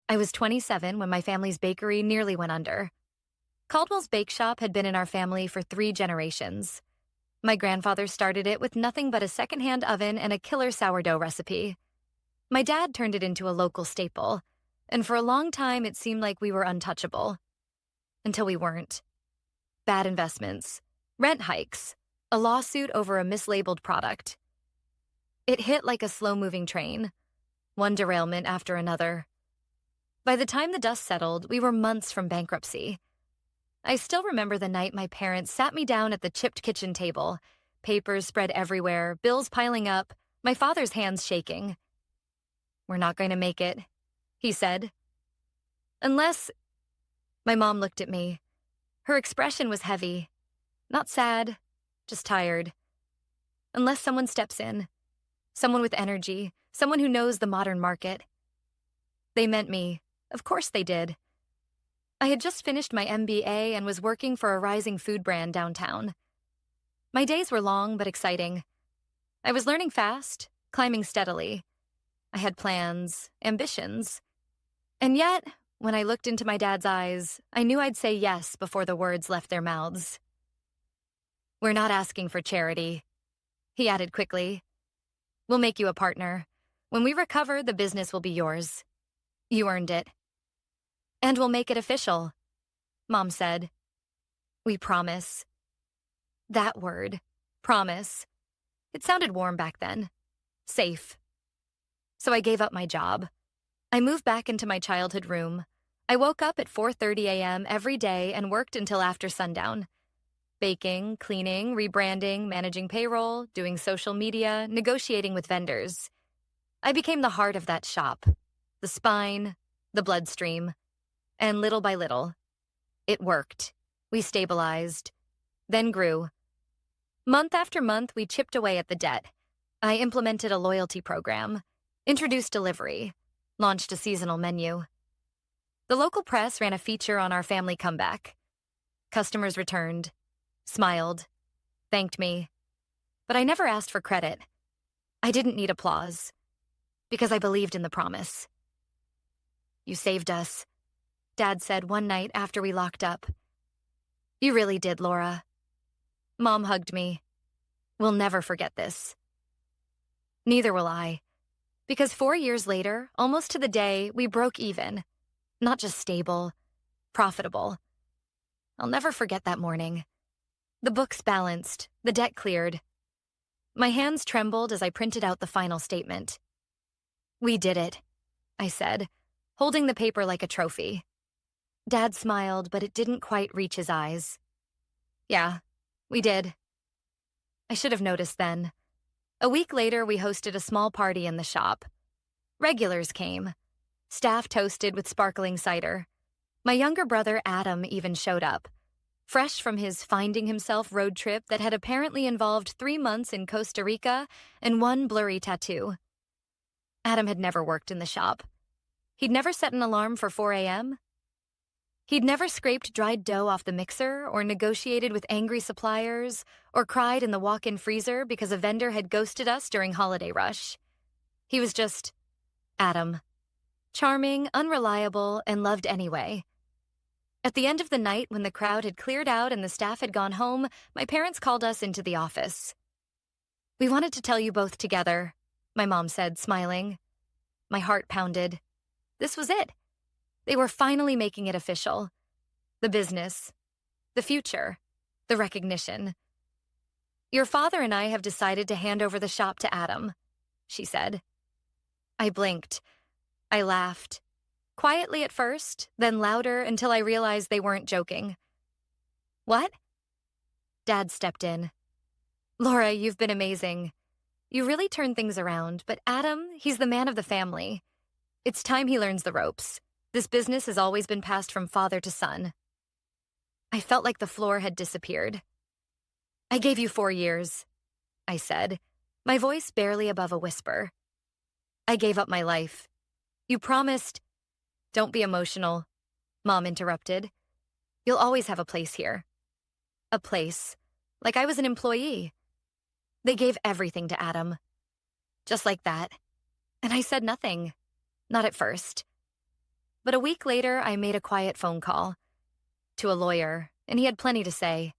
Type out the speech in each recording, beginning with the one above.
I was 27 when my family's bakery nearly went under. Caldwell's Bakeshop had been in our family for 3 generations. My grandfather started it with nothing but a secondhand oven and a killer sourdough recipe. My dad turned it into a local staple, and for a long time it seemed like we were untouchable. Until we weren't. Bad investments, rent hikes, a lawsuit over a mislabeled product. It hit like a slow-moving train, one derailment after another. By the time the dust settled, we were months from bankruptcy. I still remember the night my parents sat me down at the chipped kitchen table, papers spread everywhere, bills piling up, my father's hands shaking. "We're not going to make it," he said. "Unless—" My mom looked at me. Her expression was heavy. Not sad, just tired. "Unless someone steps in. Someone with energy, someone who knows the modern market." They meant me. Of course they did. I had just finished my MBA and was working for a rising food brand downtown. My days were long but exciting. I was learning fast, climbing steadily. I had plans, ambitions. And yet, when I looked into my dad's eyes, I knew I'd say yes before the words left their mouths. "We're not asking for charity," he added quickly. "We'll make you a partner. When we recover, the business will be yours. You earned it." "And we'll make it official," Mom said. "We promise." That word, promise. It sounded warm back then. Safe. So I gave up my job. I moved back into my childhood room. I woke up at 4:30 a.m. every day and worked until after sundown. Baking, cleaning, rebranding, managing payroll, doing social media, negotiating with vendors. I became the heart of that shop, the spine, the bloodstream. And little by little, it worked. We stabilized, then grew. Month after month, we chipped away at the debt. I implemented a loyalty program, introduced delivery, launched a seasonal menu. The local press ran a feature on our family comeback. Customers returned, smiled, thanked me. But I never asked for credit. I didn't need applause, because I believed in the promise. "You saved us," Dad said one night after we locked up. "You really did, Laura." Mom hugged me. "We'll never forget this." Neither will I. Because 4 years later, almost to the day, we broke even. Not just stable, profitable. I'll never forget that morning. The books balanced, the debt cleared. My hands trembled as I printed out the final statement. "We did it," I said, holding the paper like a trophy. Dad smiled, but it didn't quite reach his eyes. "Yeah, we did." I should have noticed then. A week later, we hosted a small party in the shop. Regulars came. Staff toasted with sparkling cider. My younger brother, Adam, even showed up, fresh from his finding himself road trip that had apparently involved 3 months in Costa Rica and 1 blurry tattoo. Adam had never worked in the shop. He'd never set an alarm for 4 a.m., He'd never scraped dried dough off the mixer or negotiated with angry suppliers or cried in the walk-in freezer because a vendor had ghosted us during holiday rush. He was just Adam. Charming, unreliable, and loved anyway. At the end of the night, when the crowd had cleared out and the staff had gone home, my parents called us into the office. "We wanted to tell you both together," my mom said, smiling. My heart pounded. This was it. They were finally making it official. The business, the future, the recognition. "Your father and I have decided to hand over the shop to Adam," she said. I blinked. I laughed. Quietly at first, then louder until I realized they weren't joking. "What?" Dad stepped in. "Laura, you've been amazing. You really turned things around, but Adam, he's the man of the family. It's time he learns the ropes. This business has always been passed from father to son." I felt like the floor had disappeared. "I gave you 4 years," I said, my voice barely above a whisper. "I gave up my life. You promised—" "Don't be emotional," Mom interrupted. "You'll always have a place here." A place. Like I was an employee. They gave everything to Adam. Just like that. And I said nothing. Not at first. But a week later, I made a quiet phone call to a lawyer, and he had plenty to say.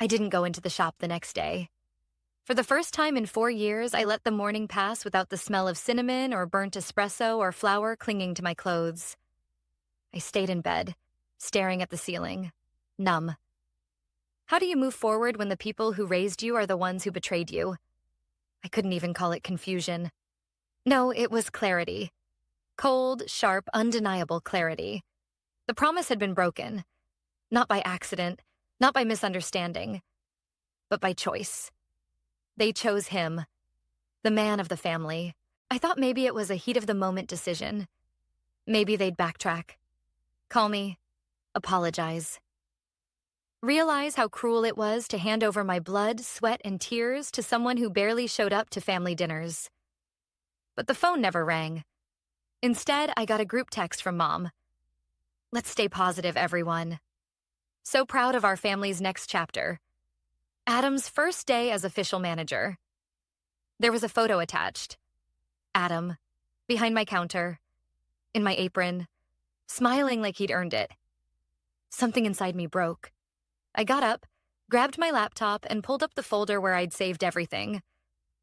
I didn't go into the shop the next day. For the first time in 4 years, I let the morning pass without the smell of cinnamon or burnt espresso or flour clinging to my clothes. I stayed in bed, staring at the ceiling, numb. How do you move forward when the people who raised you are the ones who betrayed you? I couldn't even call it confusion. No, it was clarity. Cold, sharp, undeniable clarity. The promise had been broken. Not by accident, not by misunderstanding, but by choice. They chose him, the man of the family. I thought maybe it was a heat-of-the-moment decision. Maybe they'd backtrack. Call me. Apologize. Realize how cruel it was to hand over my blood, sweat, and tears to someone who barely showed up to family dinners. But the phone never rang. Instead, I got a group text from Mom. Let's stay positive, everyone. So proud of our family's next chapter. Adam's first day as official manager. There was a photo attached. Adam, behind my counter, in my apron, smiling like he'd earned it. Something inside me broke. I got up, grabbed my laptop, and pulled up the folder where I'd saved everything.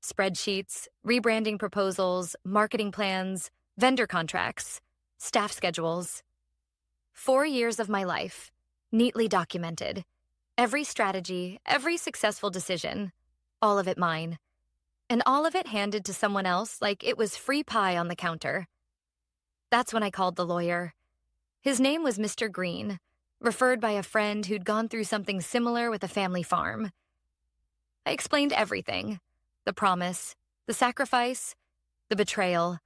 Spreadsheets, rebranding proposals, marketing plans, vendor contracts, staff schedules. 4 years of my life, neatly documented. Every strategy, every successful decision, all of it mine. And all of it handed to someone else like it was free pie on the counter. That's when I called the lawyer. His name was Mr. Green, referred by a friend who'd gone through something similar with a family farm. I explained everything. The promise, the sacrifice, the betrayal.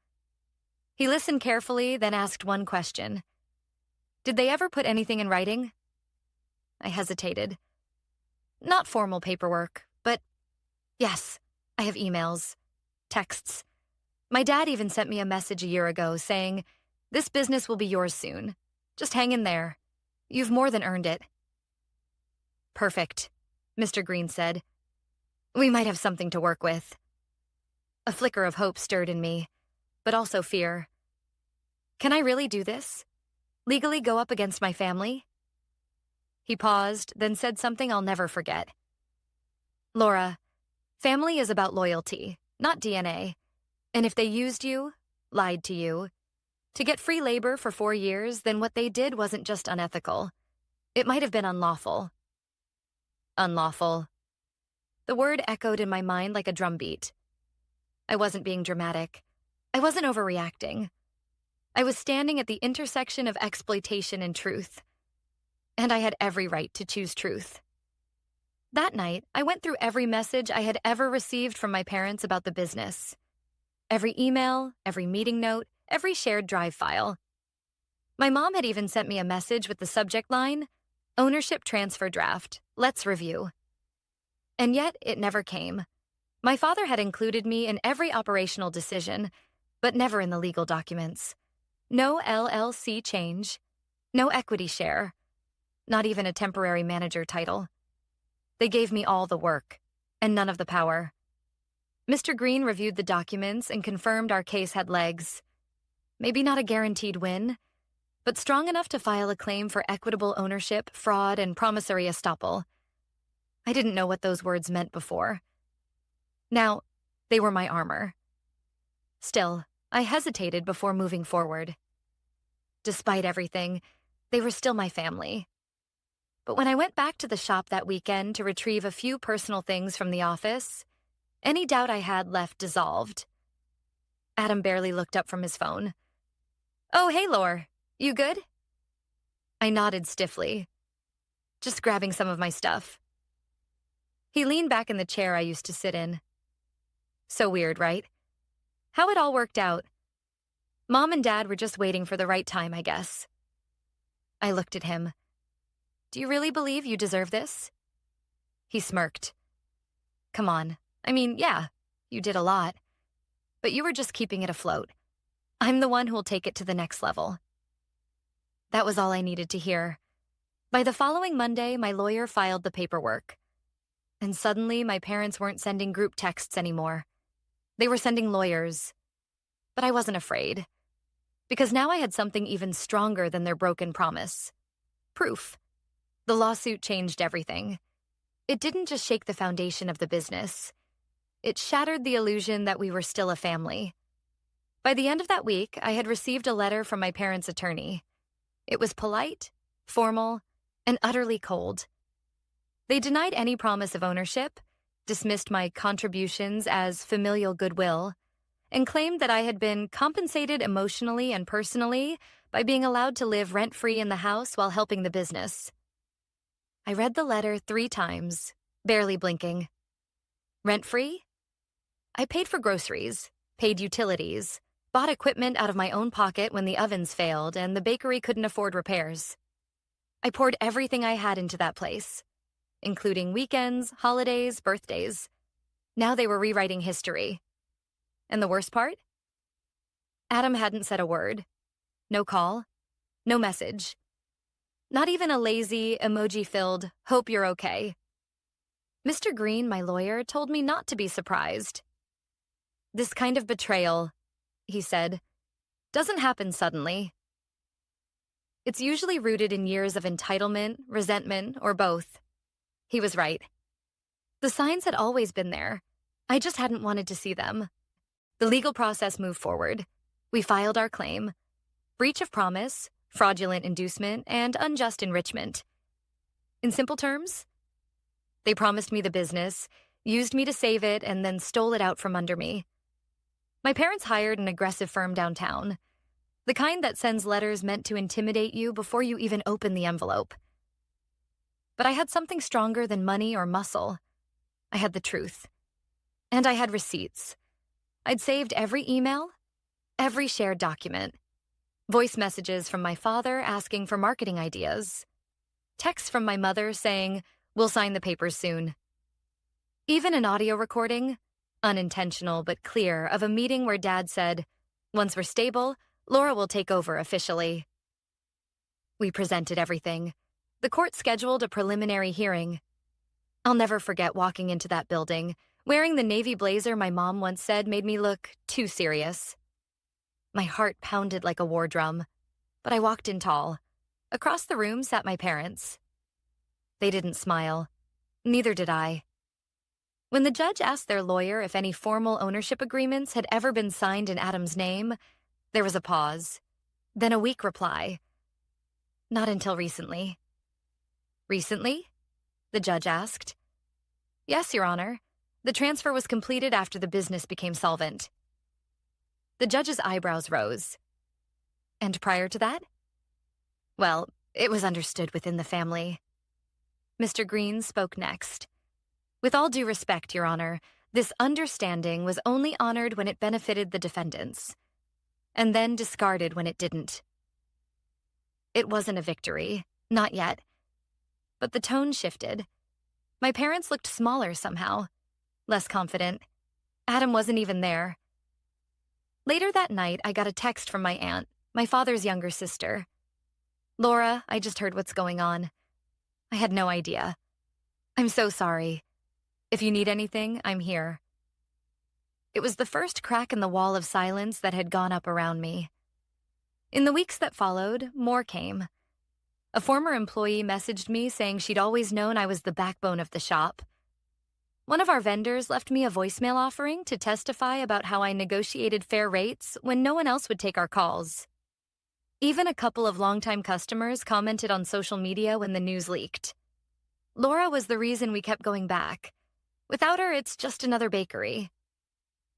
He listened carefully, then asked one question. Did they ever put anything in writing? I hesitated. Not formal paperwork, but yes, I have emails, texts. My dad even sent me a message a year ago saying, "This business will be yours soon. Just hang in there. You've more than earned it." Perfect, Mr. Green said. We might have something to work with. A flicker of hope stirred in me, but also fear. Can I really do this? Legally go up against my family? He paused, then said something I'll never forget. Laura, family is about loyalty, not DNA. And if they used you, lied to you, to get free labor for 4 years, then what they did wasn't just unethical. It might have been unlawful. Unlawful. The word echoed in my mind like a drumbeat. I wasn't being dramatic. I wasn't overreacting. I was standing at the intersection of exploitation and truth. And I had every right to choose truth. That night, I went through every message I had ever received from my parents about the business. Every email, every meeting note, every shared drive file. My mom had even sent me a message with the subject line, "Ownership transfer draft. Let's review." And yet, it never came. My father had included me in every operational decision, but never in the legal documents. No LLC change, no equity share, not even a temporary manager title. They gave me all the work, and none of the power. Mr. Green reviewed the documents and confirmed our case had legs. Maybe not a guaranteed win, but strong enough to file a claim for equitable ownership, fraud, and promissory estoppel. I didn't know what those words meant before. Now, they were my armor. Still, I hesitated before moving forward. Despite everything, they were still my family. But when I went back to the shop that weekend to retrieve a few personal things from the office, any doubt I had left dissolved. Adam barely looked up from his phone. "Oh, hey, Laure. You good?" I nodded stiffly. Just grabbing some of my stuff. He leaned back in the chair I used to sit in. So weird, right? How it all worked out. Mom and Dad were just waiting for the right time, I guess. I looked at him. "Do you really believe you deserve this?" He smirked. "Come on. I mean, yeah, you did a lot. But you were just keeping it afloat. I'm the one who'll take it to the next level." That was all I needed to hear. By the following Monday, my lawyer filed the paperwork. And suddenly, my parents weren't sending group texts anymore. They were sending lawyers. But I wasn't afraid. because now I had something even stronger than their broken promise. Proof. The lawsuit changed everything. It didn't just shake the foundation of the business. It shattered the illusion that we were still a family. By the end of that week, I had received a letter from my parents' attorney. It was polite, formal, and utterly cold. They denied any promise of ownership, dismissed my contributions as familial goodwill, and claimed that I had been compensated emotionally and personally by being allowed to live rent-free in the house while helping the business. I read the letter 3 times, barely blinking. Rent-free? I paid for groceries, paid utilities, bought equipment out of my own pocket when the ovens failed and the bakery couldn't afford repairs. I poured everything I had into that place, including weekends, holidays, birthdays. Now they were rewriting history. And the worst part? Adam hadn't said a word. No call. No message. Not even a lazy, emoji-filled, hope you're okay. Mr. Green, my lawyer, told me not to be surprised. This kind of betrayal, he said, doesn't happen suddenly. It's usually rooted in years of entitlement, resentment, or both. He was right. The signs had always been there. I just hadn't wanted to see them. The legal process moved forward. We filed our claim. Breach of promise, fraudulent inducement, and unjust enrichment. In simple terms, they promised me the business, used me to save it, and then stole it out from under me. My parents hired an aggressive firm downtown, the kind that sends letters meant to intimidate you before you even open the envelope. But I had something stronger than money or muscle. I had the truth. And I had receipts. I'd saved every email, every shared document. Voice messages from my father asking for marketing ideas. Texts from my mother saying, "We'll sign the papers soon." Even an audio recording, unintentional but clear, of a meeting where Dad said, "Once we're stable, Laura will take over officially." We presented everything. The court scheduled a preliminary hearing. I'll never forget walking into that building, wearing the navy blazer my mom once said made me look too serious. My heart pounded like a war drum, but I walked in tall. Across the room sat my parents. They didn't smile. Neither did I. When the judge asked their lawyer if any formal ownership agreements had ever been signed in Adam's name, there was a pause, then a weak reply. Not until recently. Recently? The judge asked. Yes, Your Honor. The transfer was completed after the business became solvent. The judge's eyebrows rose. And prior to that? Well, it was understood within the family. Mr. Green spoke next. With all due respect, Your Honor, this understanding was only honored when it benefited the defendants, and then discarded when it didn't. It wasn't a victory, not yet. But the tone shifted. My parents looked smaller somehow, less confident. Adam wasn't even there. Later that night, I got a text from my aunt, my father's younger sister. "Laura, I just heard what's going on. I had no idea. I'm so sorry. If you need anything, I'm here." It was the first crack in the wall of silence that had gone up around me. In the weeks that followed, more came. A former employee messaged me saying she'd always known I was the backbone of the shop. One of our vendors left me a voicemail offering to testify about how I negotiated fair rates when no one else would take our calls. Even a couple of longtime customers commented on social media when the news leaked. Laura was the reason we kept going back. Without her, it's just another bakery.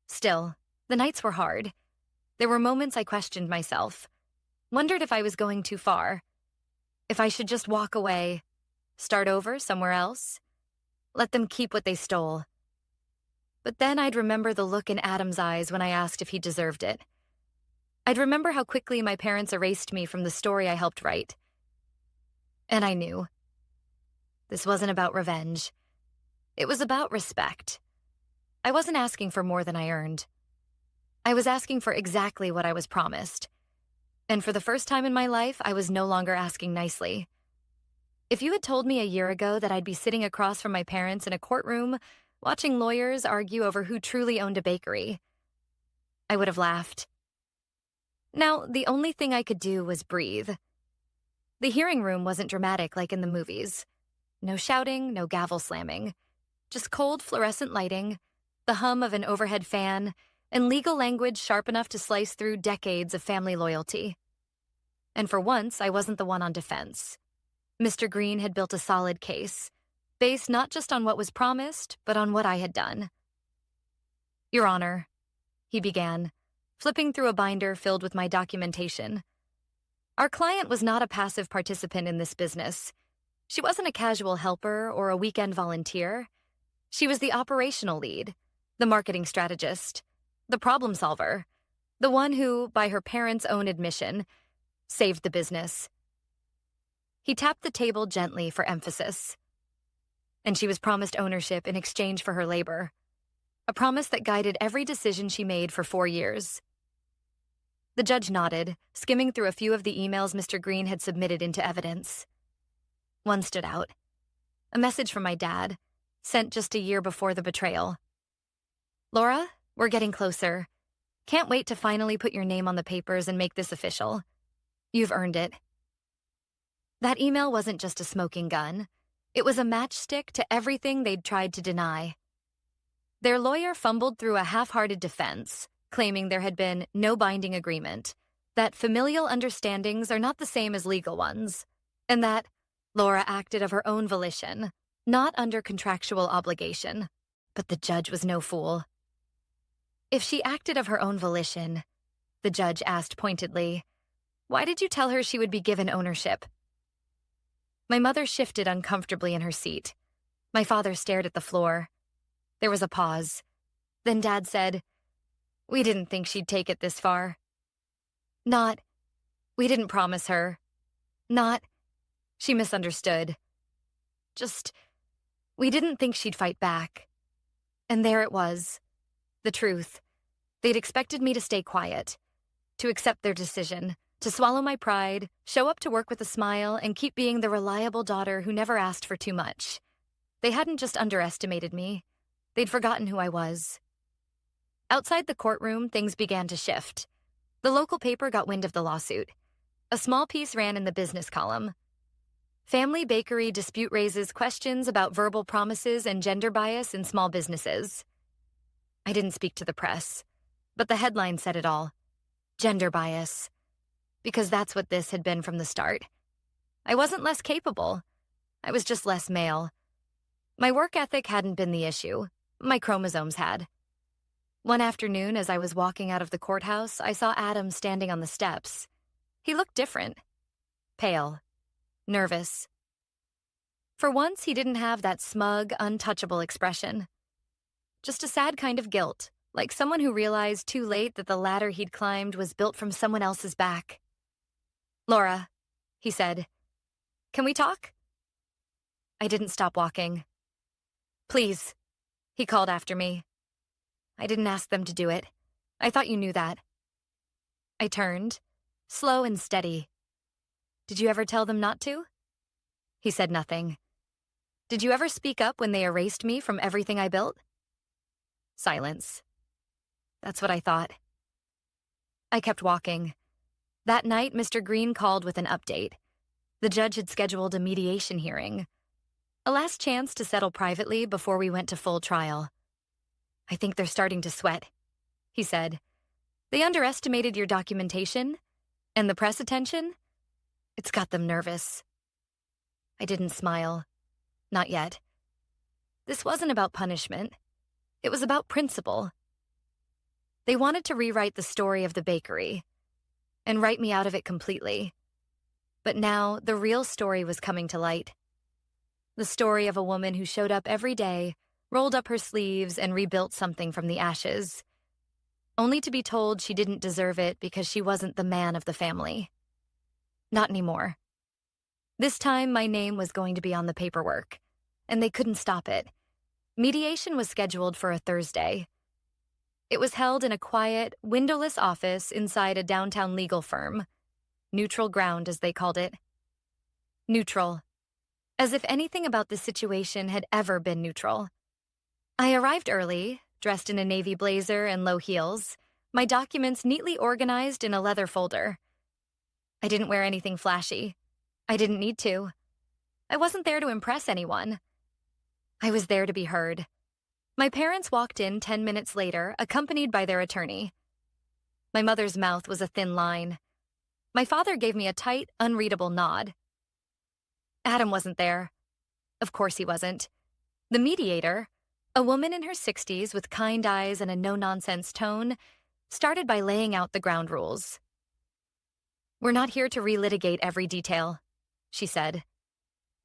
Still, the nights were hard. There were moments I questioned myself, wondered if I was going too far, if I should just walk away, start over somewhere else, let them keep what they stole. But then I'd remember the look in Adam's eyes when I asked if he deserved it. I'd remember how quickly my parents erased me from the story I helped write. And I knew. This wasn't about revenge. It was about respect. I wasn't asking for more than I earned. I was asking for exactly what I was promised. And for the first time in my life, I was no longer asking nicely. If you had told me a year ago that I'd be sitting across from my parents in a courtroom, watching lawyers argue over who truly owned a bakery, I would have laughed. Now, the only thing I could do was breathe. The hearing room wasn't dramatic like in the movies. No shouting, no gavel slamming. Just cold fluorescent lighting, the hum of an overhead fan, and legal language sharp enough to slice through decades of family loyalty. And for once, I wasn't the one on defense. Mr. Green had built a solid case, based not just on what was promised, but on what I had done. Your Honor, he began, flipping through a binder filled with my documentation. Our client was not a passive participant in this business. She wasn't a casual helper or a weekend volunteer. She was the operational lead, the marketing strategist, the problem solver, the one who, by her parents' own admission, saved the business. He tapped the table gently for emphasis. And she was promised ownership in exchange for her labor, a promise that guided every decision she made for 4 years. The judge nodded, skimming through a few of the emails Mr. Green had submitted into evidence. One stood out. A message from my dad, sent just a year before the betrayal. Laura, we're getting closer. Can't wait to finally put your name on the papers and make this official. You've earned it. That email wasn't just a smoking gun. It was a matchstick to everything they'd tried to deny. Their lawyer fumbled through a half-hearted defense, claiming there had been no binding agreement, that familial understandings are not the same as legal ones, and that Laura acted of her own volition, not under contractual obligation. But the judge was no fool. If she acted of her own volition, the judge asked pointedly, why did you tell her she would be given ownership? My mother shifted uncomfortably in her seat. My father stared at the floor. There was a pause. Then Dad said, we didn't think she'd take it this far. Not, we didn't promise her. Not, she misunderstood. Just, we didn't think she'd fight back. And there it was. The truth. They'd expected me to stay quiet, to accept their decision, to swallow my pride, show up to work with a smile, and keep being the reliable daughter who never asked for too much. They hadn't just underestimated me. They'd forgotten who I was. Outside the courtroom, things began to shift. The local paper got wind of the lawsuit. A small piece ran in the business column. Family bakery dispute raises questions about verbal promises and gender bias in small businesses. I didn't speak to the press, but the headline said it all. Gender bias. Because that's what this had been from the start. I wasn't less capable. I was just less male. My work ethic hadn't been the issue. My chromosomes had. One afternoon, as I was walking out of the courthouse, I saw Adam standing on the steps. He looked different. Pale. Nervous. For once, he didn't have that smug, untouchable expression. Just a sad kind of guilt, like someone who realized too late that the ladder he'd climbed was built from someone else's back. Laura, he said, can we talk? I didn't stop walking. Please, he called after me. I didn't ask them to do it. I thought you knew that. I turned, slow and steady. Did you ever tell them not to? He said nothing. Did you ever speak up when they erased me from everything I built? Silence. That's what I thought. I kept walking. That night, Mr. Green called with an update. The judge had scheduled a mediation hearing. A last chance to settle privately before we went to full trial. I think they're starting to sweat, he said. They underestimated your documentation, and the press attention. It's got them nervous. I didn't smile. Not yet. This wasn't about punishment. It was about principle. They wanted to rewrite the story of the bakery and write me out of it completely. But now the real story was coming to light. The story of a woman who showed up every day, rolled up her sleeves, and rebuilt something from the ashes, only to be told she didn't deserve it because she wasn't the man of the family. Not anymore. This time, my name was going to be on the paperwork, and they couldn't stop it. Mediation was scheduled for a Thursday. It was held in a quiet, windowless office inside a downtown legal firm. Neutral ground, as they called it. Neutral. As if anything about the situation had ever been neutral. I arrived early, dressed in a navy blazer and low heels, my documents neatly organized in a leather folder. I didn't wear anything flashy. I didn't need to. I wasn't there to impress anyone. I was there to be heard. My parents walked in 10 minutes later, accompanied by their attorney. My mother's mouth was a thin line. My father gave me a tight, unreadable nod. Adam wasn't there. Of course he wasn't. The mediator, a woman in her 60s with kind eyes and a no-nonsense tone, started by laying out the ground rules. "We're not here to relitigate every detail," she said.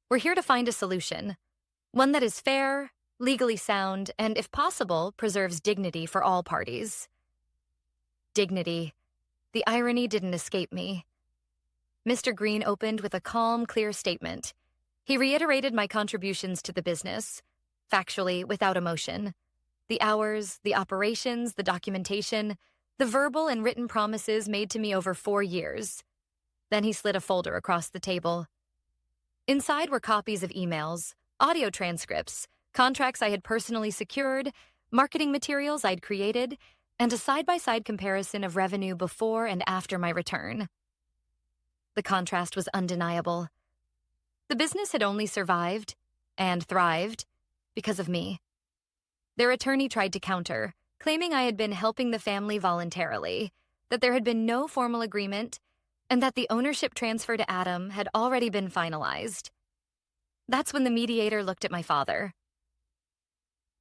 "We're here to find a solution, one that is fair, legally sound, and, if possible, preserves dignity for all parties." Dignity. The irony didn't escape me. Mr. Green opened with a calm, clear statement. He reiterated my contributions to the business, factually, without emotion. The hours, the operations, the documentation, the verbal and written promises made to me over 4 years. Then he slid a folder across the table. Inside were copies of emails, audio transcripts, contracts I had personally secured, marketing materials I'd created, and a side-by-side comparison of revenue before and after my return. The contrast was undeniable. The business had only survived, and thrived, because of me. Their attorney tried to counter, claiming I had been helping the family voluntarily, that there had been no formal agreement, and that the ownership transfer to Adam had already been finalized. That's when the mediator looked at my father.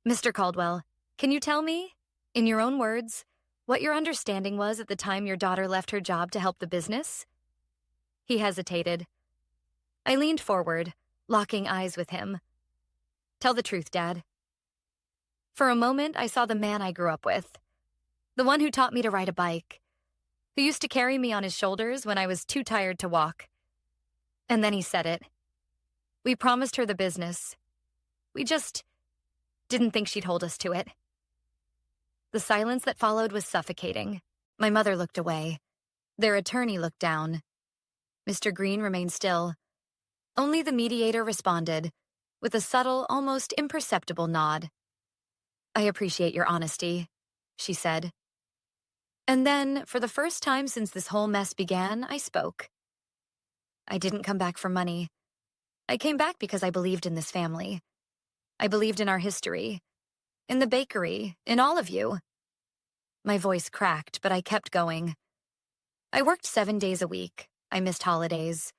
"Mr. Caldwell, can you tell me, in your own words, what your understanding was at the time your daughter left her job to help the business?" He hesitated. I leaned forward, locking eyes with him. "Tell the truth, Dad." For a moment, I saw the man I grew up with, the one who taught me to ride a bike, who used to carry me on his shoulders when I was too tired to walk. And then he said it. "We promised her the business. We just didn't think she'd hold us to it." The silence that followed was suffocating. My mother looked away. Their attorney looked down. Mr. Green remained still. Only the mediator responded, with a subtle, almost imperceptible nod. "I appreciate your honesty," she said. And then, for the first time since this whole mess began, I spoke. "I didn't come back for money. I came back because I believed in this family. I believed in our history, in the bakery, in all of you." My voice cracked, but I kept going. "I worked 7 days a week. I missed holidays.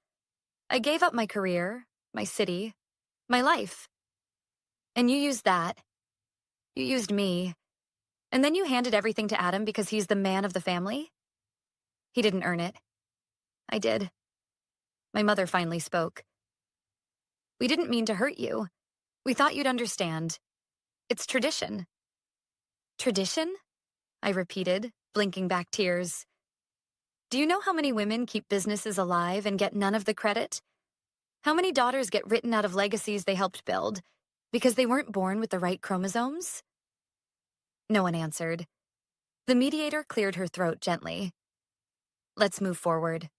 I gave up my career, my city, my life. And you used that. You used me. And then you handed everything to Adam because he's the man of the family? He didn't earn it. I did." My mother finally spoke. "We didn't mean to hurt you. We thought you'd understand. It's tradition." "Tradition?" I repeated, blinking back tears. "Do you know how many women keep businesses alive and get none of the credit? How many daughters get written out of legacies they helped build because they weren't born with the right chromosomes?" No one answered. The mediator cleared her throat gently. "Let's move forward."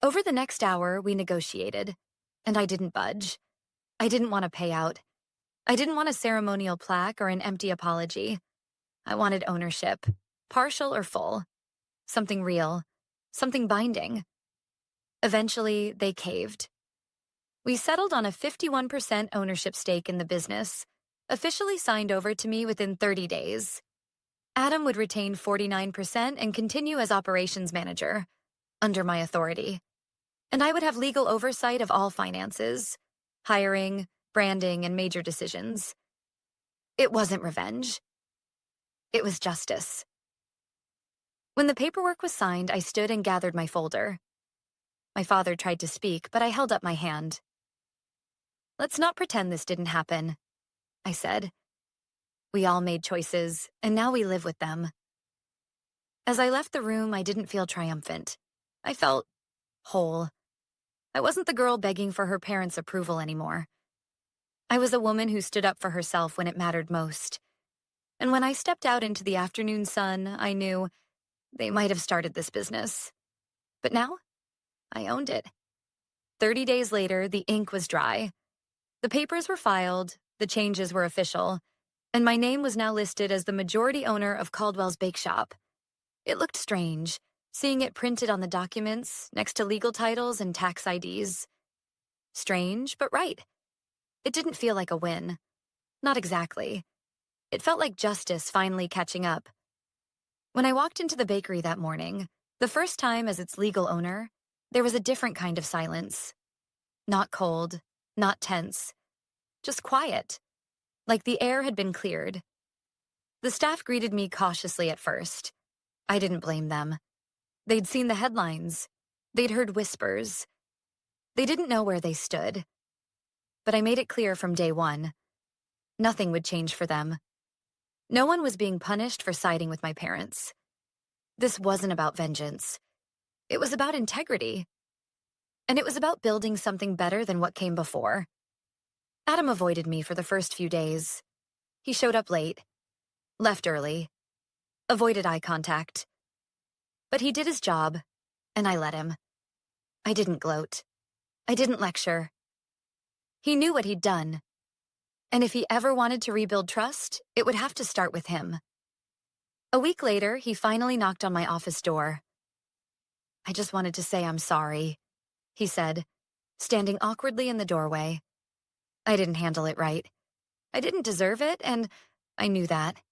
Over the next hour, we negotiated, and I didn't budge. I didn't want a payout. I didn't want a ceremonial plaque or an empty apology. I wanted ownership, partial or full. Something real, something binding. Eventually, they caved. We settled on a 51% ownership stake in the business, officially signed over to me within 30 days. Adam would retain 49% and continue as operations manager, under my authority. And I would have legal oversight of all finances, hiring, branding, and major decisions. It wasn't revenge. It was justice. When the paperwork was signed, I stood and gathered my folder. My father tried to speak, but I held up my hand. "Let's not pretend this didn't happen," I said. "We all made choices, and now we live with them." As I left the room, I didn't feel triumphant. I felt whole. I wasn't the girl begging for her parents' approval anymore. I was a woman who stood up for herself when it mattered most. And when I stepped out into the afternoon sun, I knew they might have started this business. But now, I owned it. 30 days later, the ink was dry. The papers were filed, the changes were official, and my name was now listed as the majority owner of Caldwell's Bakeshop, It looked strange, seeing it printed on the documents next to legal titles and tax IDs. Strange, but right. It didn't feel like a win. Not exactly. It felt like justice finally catching up. When I walked into the bakery that morning, the first time as its legal owner, there was a different kind of silence. Not cold, not tense, just quiet, like the air had been cleared. The staff greeted me cautiously at first. I didn't blame them. They'd seen the headlines. They'd heard whispers. They didn't know where they stood. But I made it clear from day one. Nothing would change for them. No one was being punished for siding with my parents. This wasn't about vengeance. It was about integrity. And it was about building something better than what came before. Adam avoided me for the first few days. He showed up late, left early, avoided eye contact. But he did his job, and I let him. I didn't gloat. I didn't lecture. He knew what he'd done. And if he ever wanted to rebuild trust, it would have to start with him. A week later, he finally knocked on my office door. "I just wanted to say I'm sorry," he said, standing awkwardly in the doorway. I didn't handle it right. I didn't deserve it, and I knew that.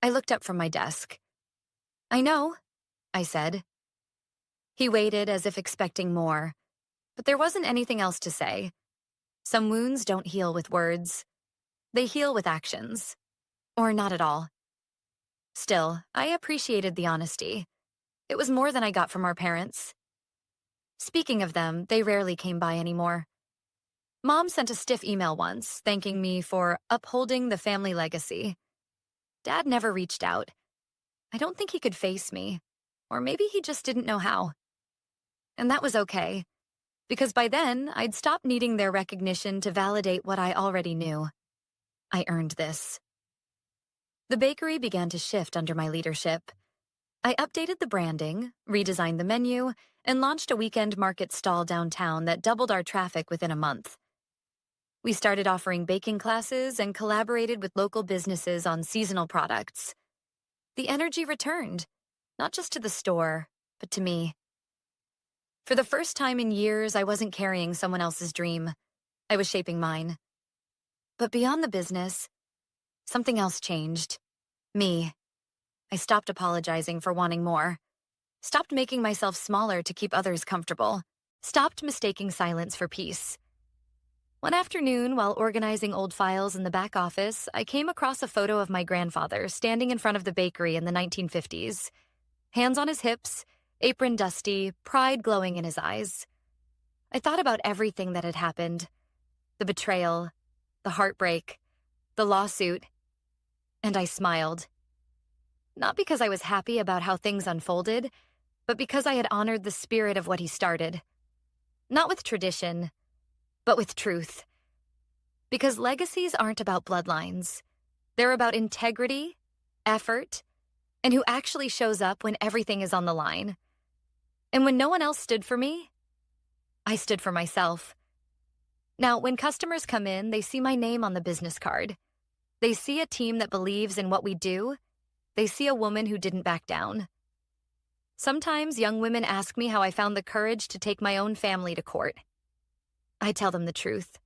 I looked up from my desk. "I know," I said. He waited as if expecting more, but there wasn't anything else to say. Some wounds don't heal with words. They heal with actions. Or not at all. Still, I appreciated the honesty. It was more than I got from our parents. Speaking of them, they rarely came by anymore. Mom sent a stiff email once, thanking me for upholding the family legacy. Dad never reached out. I don't think he could face me, or maybe he just didn't know how. And that was okay, because by then, I'd stopped needing their recognition to validate what I already knew. I earned this. The bakery began to shift under my leadership. I updated the branding, redesigned the menu, and launched a weekend market stall downtown that doubled our traffic within a month. We started offering baking classes and collaborated with local businesses on seasonal products. The energy returned, not just to the store, but to me. For the first time in years, I wasn't carrying someone else's dream. I was shaping mine. But beyond the business, something else changed. Me. I stopped apologizing for wanting more. Stopped making myself smaller to keep others comfortable. Stopped mistaking silence for peace. One afternoon, while organizing old files in the back office, I came across a photo of my grandfather standing in front of the bakery in the 1950s. Hands on his hips, apron dusty, pride glowing in his eyes. I thought about everything that had happened. The betrayal, the heartbreak, the lawsuit, and I smiled. Not because I was happy about how things unfolded, but because I had honored the spirit of what he started. Not with tradition, but with truth. Because legacies aren't about bloodlines. They're about integrity, effort, and who actually shows up when everything is on the line. And when no one else stood for me, I stood for myself. Now, when customers come in, they see my name on the business card. They see a team that believes in what we do. They see a woman who didn't back down. Sometimes young women ask me how I found the courage to take my own family to court. I tell them the truth.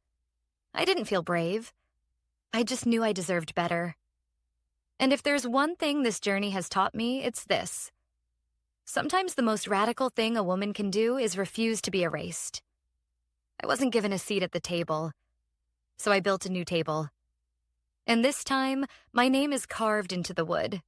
I didn't feel brave. I just knew I deserved better. And if there's one thing this journey has taught me, it's this. Sometimes the most radical thing a woman can do is refuse to be erased. I wasn't given a seat at the table, so I built a new table. And this time, my name is carved into the wood.